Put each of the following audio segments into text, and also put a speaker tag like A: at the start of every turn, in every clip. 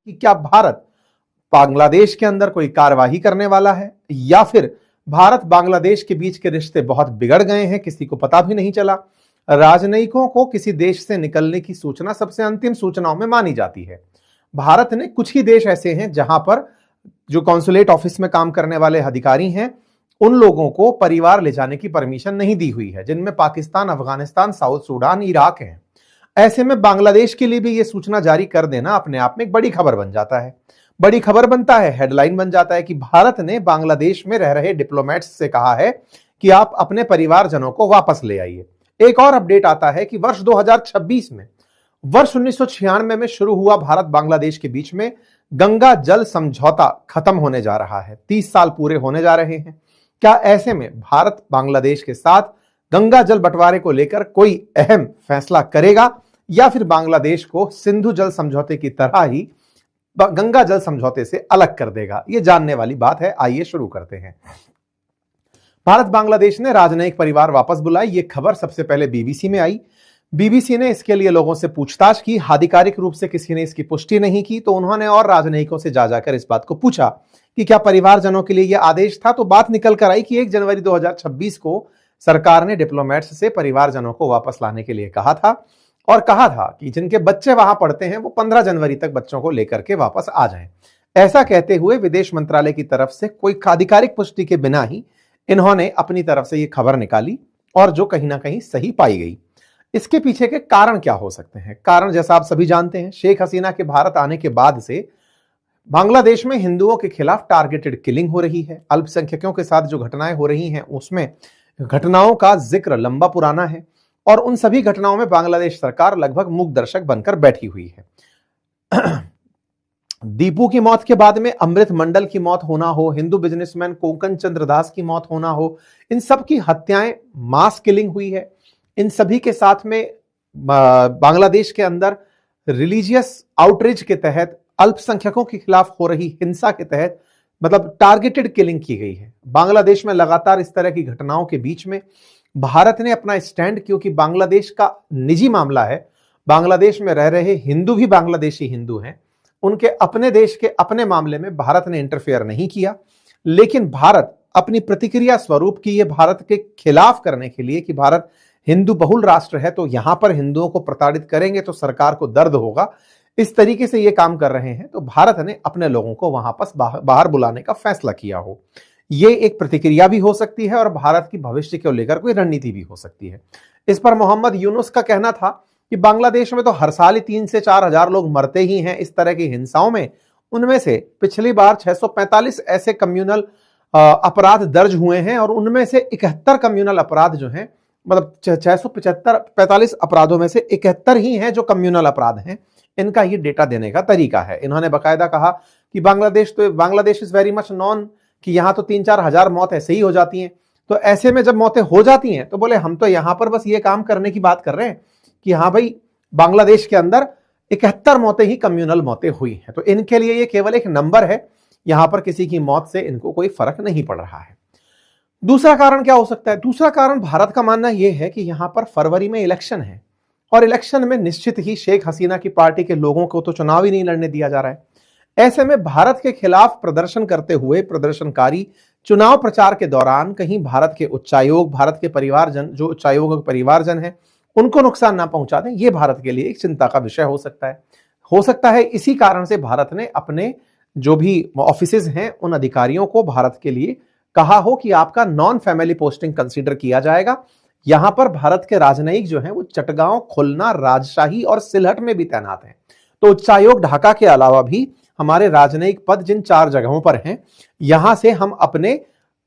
A: कि क्या भारत बांग्लादेश के अंदर कोई कार्यवाही करने वाला है, या फिर भारत बांग्लादेश के बीच के रिश्ते बहुत बिगड़ गए हैं, किसी को पता भी नहीं चला। राजनयिकों को किसी देश से निकलने की सूचना सबसे अंतिम सूचनाओं में मानी जाती है। भारत ने कुछ ही देश ऐसे हैं जहां पर जो कॉन्सुलेट ऑफिस में काम करने वाले अधिकारी हैं उन लोगों को परिवार ले जाने की परमिशन नहीं दी हुई है, जिनमें Pakistan, Afghanistan, south Sudan, Iraq हैं। ऐसे में बांग्लादेश के लिए भी यह सूचना जारी कर देना अपने आप में एक बड़ी खबर बन जाता है। बड़ी खबर बनता है, हेडलाइन बन जाता है कि भारत ने बांग्लादेश में रह रहे डिप्लोमेट्स से कहा है कि आप अपने परिवारजनों को वापस ले आइए। एक और अपडेट आता है कि वर्ष 2026 में, वर्ष 1996 में शुरू हुआ भारत बांग्लादेश के बीच में गंगा जल समझौता खत्म होने जा रहा है। 30 साल पूरे होने जा रहे हैं। क्या ऐसे में भारत बांग्लादेश के साथ गंगा जल बंटवारे को लेकर कोई अहम फैसला करेगा, या फिर बांग्लादेश को सिंधु जल समझौते की तरह ही गंगा जल समझौते से अलग कर देगा? यह जानने वाली बात है। आइए शुरू करते हैं। भारत बांग्लादेश ने राजनयिक परिवार वापस बुलाए। यह खबर सबसे पहले बीबीसी में आई। बीबीसी ने इसके लिए लोगों से पूछताछ की। आधिकारिक रूप से किसी ने इसकी पुष्टि नहीं की, तो उन्होंने और राजनयिकों से जा जाकर इस बात को पूछा कि क्या परिवारजनों के लिए यह आदेश था। तो बात निकल कर आई कि 1 जनवरी 2026 को सरकार ने डिप्लोमेट्स से परिवारजनों को वापस लाने के लिए कहा था, और कहा था कि जिनके बच्चे वहां पढ़ते हैं वो 15 जनवरी तक बच्चों को लेकर के वापस आ जाएं। ऐसा कहते हुए विदेश मंत्रालय की तरफ से कोई आधिकारिक पुष्टि के बिना ही इन्होंने अपनी तरफ से ये खबर निकाली, और जो कहीं ना कहीं सही पाई गई। इसके पीछे के कारण क्या हो सकते हैं? कारण जैसा आप सभी जानते हैं, शेख हसीना के भारत आने के बाद से बांग्लादेश में हिंदुओं के खिलाफ टारगेटेड किलिंग हो रही है। अल्पसंख्यकों के साथ जो घटनाएं हो रही हैं उसमें घटनाओं का जिक्र लंबा पुराना है, और उन सभी घटनाओं में बांग्लादेश सरकार लगभग मूक दर्शक बनकर बैठी हुई है। दीपू की मौत के बाद में अमृत मंडल की मौत होना हो, हिंदू बिजनेसमैन कोंकण चंद्र दास की मौत होना हो, इन सब की हत्याएं, मास किलिंग हुई है। इन सभी के साथ में बांग्लादेश के अंदर रिलीजियस आउटरीच के तहत अल्पसंख्यकों के खिलाफ हो रही हिंसा के तहत मतलब टारगेटेड किलिंग की गई है। बांग्लादेश में लगातार इस तरह की घटनाओं के बीच में भारत ने अपना स्टैंड, क्योंकि बांग्लादेश का निजी मामला है, बांग्लादेश में रह रहे हिंदू भी बांग्लादेशी हिंदू हैं, उनके अपने देश के अपने मामले में भारत ने इंटरफेयर नहीं किया। लेकिन भारत अपनी प्रतिक्रिया स्वरूप की ये भारत के खिलाफ करने के लिए कि भारत हिंदू बहुल राष्ट्र है, तो यहां पर हिंदुओं को प्रताड़ित करेंगे तो सरकार को दर्द होगा, इस तरीके से ये काम कर रहे हैं, तो भारत ने अपने लोगों को वहां पर बाहर बुलाने का फैसला किया हो। ये एक प्रतिक्रिया भी हो सकती है, और भारत की भविष्य को लेकर कोई रणनीति भी हो सकती है। इस पर मोहम्मद यूनुस का कहना था कि बांग्लादेश में तो हर साल ही 3 से 4 हजार लोग मरते ही हैं इस तरह की हिंसाओं में। उनमें से पिछली बार 645 ऐसे कम्युनल अपराध दर्ज हुए हैं, और उनमें से 71 कम्युनल अपराध जो हैं, मतलब 645 अपराधों में से 71 ही हैं जो कम्युनल अपराध हैं। इनका ये डेटा देने का तरीका है। इन्होंने बाकायदा कहा कि Bangladesh is very much non, कि यहां तो 3-4 हजार मौत ऐसे ही हो जाती हैं। तो ऐसे में जब मौतें हो जाती हैं तो बोले हम तो यहां पर बस ये काम करने की बात कर रहे हैं कि हाँ भाई, बांग्लादेश के अंदर 71 मौतें ही कम्युनल मौतें हुई हैं, तो इनके लिए ये केवल एक नंबर है, यहां पर किसी की मौत से इनको कोई फर्क नहीं पड़ रहा है। दूसरा कारण क्या हो सकता है? दूसरा कारण भारत का मानना यह है कि यहां पर फरवरी में इलेक्शन है, और इलेक्शन में निश्चित ही शेख हसीना की पार्टी के लोगों को तो चुनाव ही नहीं लड़ने दिया जा रहा है। ऐसे में भारत के खिलाफ प्रदर्शन करते हुए प्रदर्शनकारी चुनाव प्रचार के दौरान कहीं भारत के उच्चायोग, भारत के परिवारजन, जो उच्चायोग के परिवारजन है, उनको नुकसान ना पहुंचा दें, यह भारत के लिए एक चिंता का विषय हो सकता है। इसी कारण से भारत ने अपने जो भी ऑफिसेज हैं उन अधिकारियों को भारत के लिए कहा हो कि आपका नॉन फैमिली पोस्टिंग कंसीडर किया जाएगा। यहां पर भारत के राजनयिक जो हैं वो चटगांव, खुलना, राजशाही और सिलहट में भी तैनात हैं। तो उच्चायोग ढाका के अलावा भी हमारे राजनयिक पद जिन 4 जगहों पर हैं, यहां से हम अपने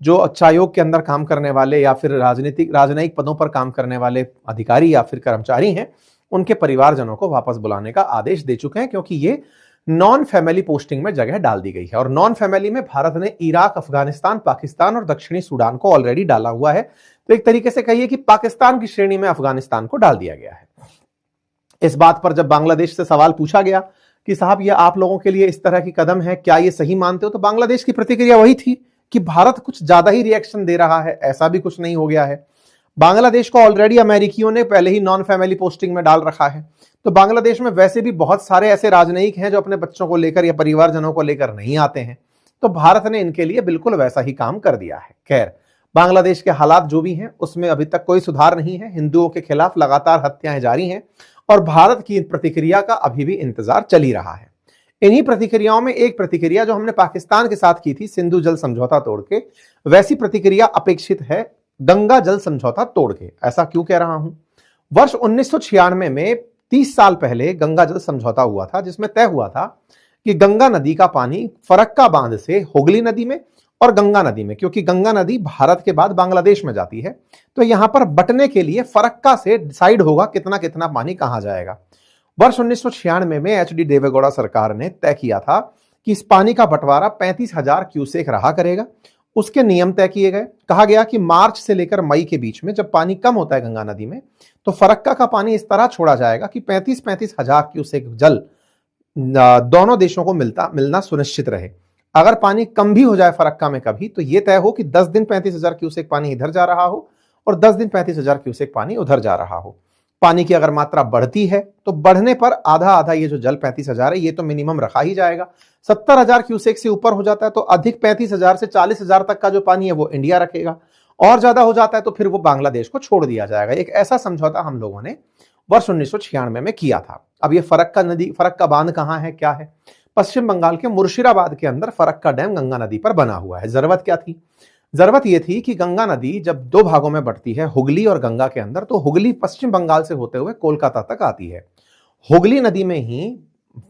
A: जो उच्चायोग के अंदर काम करने वाले या फिर राजनयिक पदों पर काम करने वाले अधिकारी या फिर कर्मचारी हैं, उनके परिवारजनों को वापस बुलाने का आदेश दे चुके हैं, क्योंकि ये नॉन फैमिली पोस्टिंग में जगह डाल दी गई है। और नॉन फैमिली में भारत ने इराक, अफगानिस्तान, पाकिस्तान और दक्षिणी सूडान को ऑलरेडी डाला हुआ है। तो एक तरीके से कहिए कि पाकिस्तान की श्रेणी में अफगानिस्तान को डाल दिया गया है। इस बात पर जब बांग्लादेश से सवाल पूछा गया कि साहब ये आप लोगों के लिए इस तरह की कदम है, क्या ये सही मानते हो, तो बांग्लादेश की प्रतिक्रिया वही थी कि भारत कुछ ज्यादा ही रिएक्शन दे रहा है, ऐसा भी कुछ नहीं हो गया है। बांग्लादेश को ऑलरेडी अमेरिकियों ने पहले ही नॉन फैमिली पोस्टिंग में डाल रखा है। तो बांग्लादेश में वैसे भी बहुत सारे ऐसे राजनयिक हैं जो अपने बच्चों को लेकर या परिवारजनों को लेकर नहीं आते हैं, तो भारत ने इनके लिए बिल्कुल वैसा ही काम कर दिया है। खैर, बांग्लादेश के हालात जो भी हैं उसमें अभी तक कोई सुधार नहीं है। हिंदुओं के खिलाफ लगातार हत्याएं जारी हैं और भारत की प्रतिक्रिया का अभी भी इंतजार चल ही रहा है। इन्हीं प्रतिक्रियाओं में एक प्रतिक्रिया जो हमने पाकिस्तान के साथ की थी सिंधु जल समझौता तोड़ के, वैसी प्रतिक्रिया अपेक्षित है गंगा जल समझौता तोड़ के। ऐसा क्यों कह रहा हूं? वर्ष 1996 में 30 साल पहले गंगा जल समझौता हुआ था, जिसमें तय हुआ था कि गंगा नदी का पानी फरक्का बांध से हुगली नदी में और गंगा नदी में, क्योंकि गंगा नदी भारत के बाद बांग्लादेश में जाती है, तो यहां पर बटने के लिए फरक्का से डिसाइड होगा कितना कितना पानी कहां जाएगा। वर्ष 1996 में एच डी देवेगौड़ा सरकार ने तय किया था कि इस पानी का बंटवारा 35,000 क्यूसेक रहा करेगा। उसके नियम तय किए गए। कहा गया कि मार्च से लेकर मई के बीच में जब पानी कम होता है गंगा नदी में, तो फरक्का का पानी इस तरह छोड़ा जाएगा कि 35,000 क्यूसेक जल दोनों देशों को मिलना सुनिश्चित रहे। अगर पानी कम भी हो जाए फरक्का में कभी, तो यह तय हो कि 10 दिन 35,000 क्यूसेक पानी इधर जा रहा हो और 10 दिन 35,000 क्यूसेक पानी उधर जा रहा हो। पानी की अगर मात्रा बढ़ती है तो बढ़ने पर आधा आधा ये जो जल 35,000 है ये तो मिनिमम रखा ही जाएगा। 70,000 क्यूसेक से ऊपर हो जाता है तो अधिक 35,000 से 40,000 तक का जो पानी है वो इंडिया रखेगा, और ज्यादा हो जाता है तो फिर वो बांग्लादेश को छोड़ दिया जाएगा। एक ऐसा समझौता हम लोगों ने वर्ष 1996 में किया था। अब ये फरक्का बांध कहां है, क्या है? पश्चिम बंगाल के मुर्शिदाबाद के अंदर फरक्का डैम गंगा नदी पर बना हुआ है। जरूरत क्या थी? जरूरत यह थी कि गंगा नदी जब दो भागों में बढ़ती है, हुगली और गंगा के अंदर, तो हुगली पश्चिम बंगाल से होते हुए कोलकाता तक आती है। हुगली नदी में ही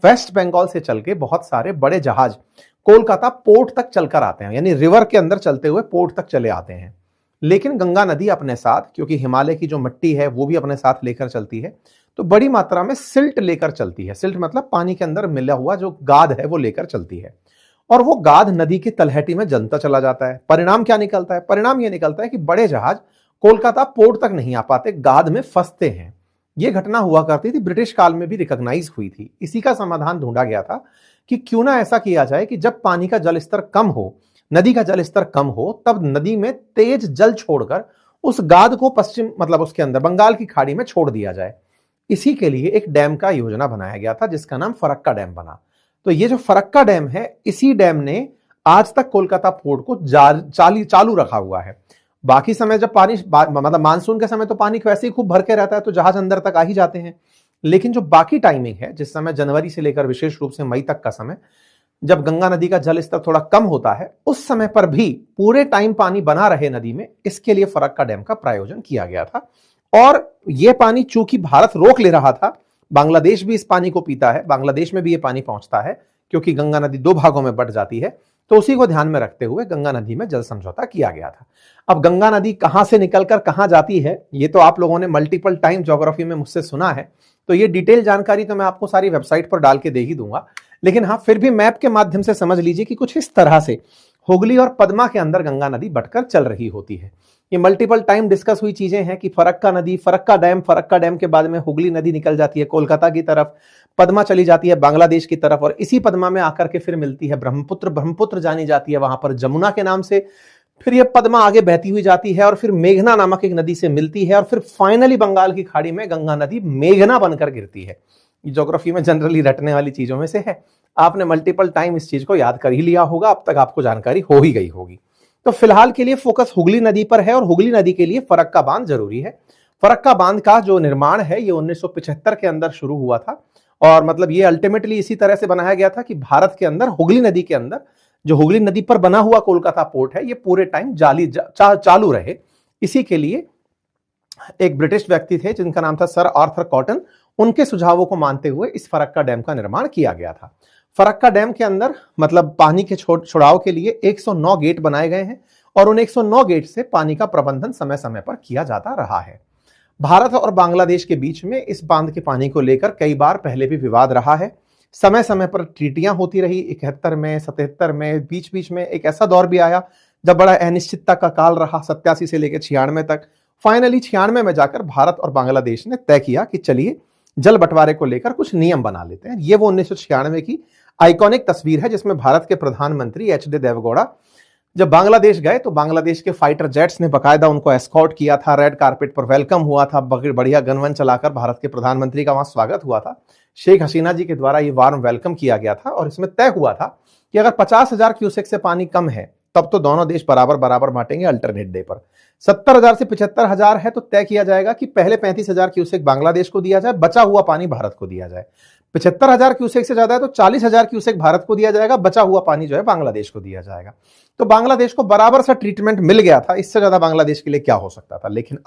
A: वेस्ट बंगाल से चल के बहुत सारे बड़े जहाज कोलकाता पोर्ट तक चलकर आते हैं, यानी रिवर के अंदर चलते हुए पोर्ट तक चले आते हैं। लेकिन गंगा नदी अपने साथ, क्योंकि हिमालय की जो मिट्टी है वो भी अपने साथ लेकर चलती है, तो बड़ी मात्रा में सिल्ट लेकर चलती है। सिल्ट मतलब पानी के अंदर मिला हुआ जो गाद है वो लेकर चलती है, और वो गाद नदी की तलहटी में जमता चला जाता है। परिणाम क्या निकलता है? परिणाम यह निकलता है कि बड़े जहाज कोलकाता पोर्ट तक नहीं आ पाते, गाद में फंसते हैं। यह घटना हुआ करती थी, ब्रिटिश काल में भी रिकॉग्नाइज हुई थी। इसी का समाधान ढूंढा गया था कि क्यों ना ऐसा किया जाए कि जब पानी का जल स्तर कम हो, नदी का जल स्तर कम हो, तब नदी में तेज जल छोड़कर उस गाद को पश्चिम मतलब उसके अंदर बंगाल की खाड़ी में छोड़ दिया जाए। इसी के लिए एक डैम का योजना बनाया गया था जिसका नाम फरक्का डैम बना। तो ये जो फरक्का डैम है, इसी डैम ने आज तक कोलकाता पोर्ट को चालू रखा हुआ है। बाकी समय जब पानी मतलब मानसून के समय तो पानी वैसे ही खूब भर के रहता है, तो जहाज अंदर तक आ ही जाते हैं। लेकिन जो बाकी टाइमिंग है, जिस समय जनवरी से लेकर विशेष रूप से मई तक का समय, जब गंगा नदी का जल स्तर थोड़ा कम होता है, उस समय पर भी पूरे टाइम पानी बना रहे नदी में, इसके लिए फरक्का डैम का प्रायोजन किया गया था। और यह पानी चूंकि भारत रोक ले रहा था, बांग्लादेश भी इस पानी को पीता है, बांग्लादेश में भी यह पानी पहुंचता है, क्योंकि गंगा नदी दो भागों में बंट जाती है, तो उसी को ध्यान में रखते हुए गंगा नदी में जल समझौता किया गया था। अब गंगा नदी कहां से निकलकर कहां जाती है, ये तो आप लोगों ने मल्टीपल टाइम ज्योग्राफी में मुझसे सुना है, तो ये डिटेल जानकारी तो मैं आपको सारी वेबसाइट पर डाल के दे ही दूंगा। लेकिन हाँ, फिर भी मैप के माध्यम से समझ लीजिए कि कुछ इस तरह से हुगली और पद्मा के अंदर गंगा नदी बटकर चल रही होती है। ये मल्टीपल टाइम डिस्कस हुई चीजें हैं कि फरक्का नदी, फरक्का डैम के बाद में हुगली नदी निकल जाती है कोलकाता की तरफ, पद्मा चली जाती है बांग्लादेश की तरफ, और इसी पद्मा में आकर के फिर मिलती है ब्रह्मपुत्र जानी जाती है वहां पर जमुना के नाम से। फिर ये पद्मा आगे बहती हुई जाती है और फिर मेघना नामक एक नदी से मिलती है, और फिर फाइनली बंगाल की खाड़ी में गंगा नदी मेघना बनकर गिरती है। ज्योग्राफी में जनरली रटने वाली चीजों में से है। आपने मल्टीपल टाइम इस चीज को याद कर ही लिया होगा, अब तक आपको जानकारी हो ही गई होगी। तो फिलहाल के लिए फोकस हुगली नदी पर है, और हुगली नदी के लिए फरक्का बांध जरूरी है। फरक्का बांध का जो निर्माण है ये 1975 के अंदर शुरू हुआ था, और मतलब ये अल्टीमेटली इसी तरह से बनाया गया था कि भारत के अंदर हुगली नदी के अंदर जो हुगली नदी पर बना हुआ कोलकाता पोर्ट है ये पूरे टाइम चालू रहे। इसी के लिए एक ब्रिटिश व्यक्ति थे जिनका नाम था सर आर्थर कॉटन, उनके सुझावों को मानते हुए इस फरक्का डैम का निर्माण किया गया था। फरक्का डैम के अंदर मतलब पानी के छुड़ाव के लिए 109 गेट बनाए गए हैं, और उन 109 गेट से पानी का प्रबंधन समय समय पर किया जाता रहा है। भारत और बांग्लादेश के बीच में इस बांध के पानी को लेकर कई बार पहले भी विवाद रहा है। समय समय पर ट्रीटियां होती रही, 71 में, 77 में, बीच बीच में एक ऐसा दौर भी आया जब बड़ा अनिश्चितता का काल रहा, 87 से लेकर 96 तक। फाइनली 96 में जाकर भारत और बांग्लादेश ने तय किया कि चलिए जल बंटवारे को लेकर कुछ नियम बना लेते हैं। ये वो 1996 की आइकॉनिक तस्वीर है जिसमें भारत के प्रधानमंत्री एच डी देवेगौड़ा जब बांग्लादेश गए तो बांग्लादेश के फाइटर जेट्स ने बकायदा उनको एस्कॉर्ट किया था, रेड कारपेट पर वेलकम हुआ था, बढ़िया गनवन चलाकर भारत के प्रधानमंत्री का वहां स्वागत हुआ था। शेख हसीना जी के द्वारा ये वार्म वेलकम किया गया था और इसमें तय हुआ था कि अगर 50,000 क्यूसेक से पानी कम है तब तो दोनों देश बराबर बराबर बांटेंगे अल्टरनेट डे पर। 70,000 से 75,000 है तो तय किया जाएगा कि पहले 35,000 क्यूसेक बांग्लादेश को दिया जाए, बचा हुआ पानी भारत को दिया जाए। 75,000 क्यूसेक से ज्यादा है तो 40,000 क्यूसेक भारत को दिया जाएगा, बचा हुआ पानी जो है बांग्लादेश को दिया जाएगा। तो बांग्लादेश को बराबर सा ट्रीटमेंट मिल गया था, इससे ज्यादा बांग्लादेश के लिए क्या हो सकता था। लेकिन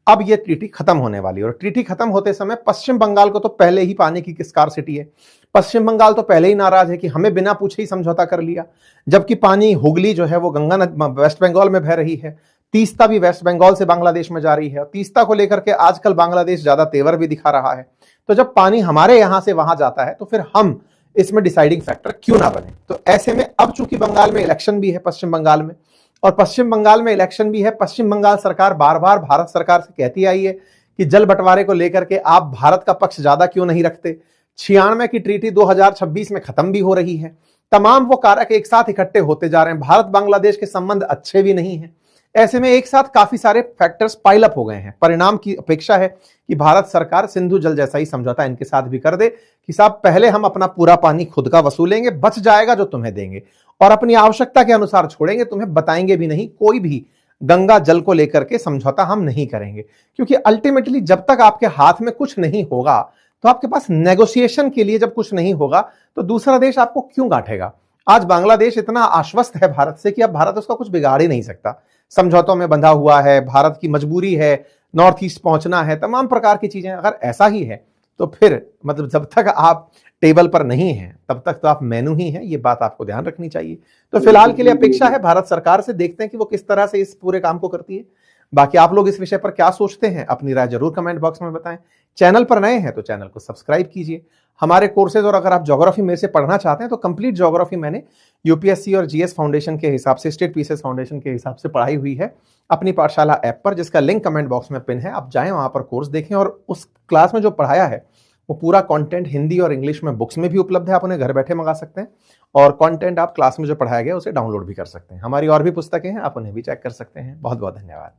A: अब यह ट्रीटी खत्म होने वाली है और ट्रीटी खत्म होते समय पश्चिम बंगाल को तो पहले ही पानी की स्कार्सिटी है। पश्चिम बंगाल तो पहले ही नाराज है कि हमें बिना पूछे ही समझौता कर लिया, जबकि पानी हुगली जो है वो गंगा वेस्ट बंगाल में बह रही है, तीस्ता भी वेस्ट बंगाल से बांग्लादेश में जा रही है। तीस्ता को लेकर के आजकल बांग्लादेश ज्यादा तेवर भी दिखा रहा है। तो जब पानी हमारे यहां से वहां जाता है तो फिर हम इसमें डिसाइडिंग फैक्टर क्यों ना बने। तो ऐसे में अब चूंकि बंगाल में इलेक्शन भी है, पश्चिम बंगाल में, और पश्चिम बंगाल में इलेक्शन भी है, पश्चिम बंगाल सरकार बार बार भारत सरकार से कहती आई है कि जल बंटवारे को लेकर के आप भारत का पक्ष ज्यादा क्यों नहीं रखते। 96 की ट्रीटी 2026 में खत्म भी हो रही है। तमाम वो कारक एक साथ इकट्ठे होते जा रहे हैं। भारत बांग्लादेश के संबंध अच्छे भी नहीं है। ऐसे में एक साथ काफी सारे फैक्टर्स पाइल अप हो गए हैं। परिणाम की अपेक्षा है कि भारत सरकार सिंधु जल जैसा ही समझौता इनके साथ भी कर दे कि साहब पहले हम अपना पूरा पानी खुद का वसूलेंगे, बच जाएगा जो तुम्हें देंगे, और अपनी आवश्यकता के अनुसार छोड़ेंगे, तुम्हें बताएंगे भी नहीं। कोई भी गंगा जल को लेकर के समझौता हम नहीं करेंगे, क्योंकि अल्टीमेटली जब तक आपके हाथ में कुछ नहीं होगा, तो आपके पास नेगोशिएशन के लिए जब कुछ नहीं होगा तो दूसरा देश आपको क्यों गांठेगा। आज बांग्लादेश इतना आश्वस्त है भारत से कि अब भारत उसका कुछ बिगाड़ ही नहीं सकता। समझौतों में बंधा हुआ है, भारत की मजबूरी है, नॉर्थ ईस्ट पहुंचना है, तमाम प्रकार की चीजें। अगर ऐसा ही है तो फिर मतलब जब तक आप टेबल पर नहीं हैं तब तक तो आप मेनू ही हैं। ये बात आपको ध्यान रखनी चाहिए। तो फिलहाल के लिए अपेक्षा है भारत सरकार से, देखते हैं कि वो किस तरह से इस पूरे काम को करती है। बाकी आप लोग इस विषय पर क्या सोचते हैं, अपनी राय जरूर कमेंट बॉक्स में बताएं। चैनल पर नए हैं तो चैनल को सब्सक्राइब कीजिए। हमारे कोर्सेज, और अगर आप ज्योग्राफी मेरे से पढ़ना चाहते हैं तो कंप्लीट ज्योग्राफी मैंने यूपीएससी और जीएस फाउंडेशन के हिसाब से, स्टेट पीसीएस फाउंडेशन के हिसाब से पढ़ाई हुई है अपनी पाठशाला ऐप पर, जिसका लिंक कमेंट बॉक्स में पिन है। आप जाएं वहां पर कोर्स देखें, और उस क्लास में जो पढ़ाया है वो पूरा कंटेंट हिंदी और इंग्लिश में बुक्स में भी उपलब्ध है। आप उन्हें घर बैठे मंगा सकते हैं, और कंटेंट आप क्लास में जो पढ़ाया गया उसे डाउनलोड भी कर सकते हैं। हमारी और भी पुस्तकें हैं, आप उन्हें भी चेक कर सकते हैं। बहुत बहुत धन्यवाद।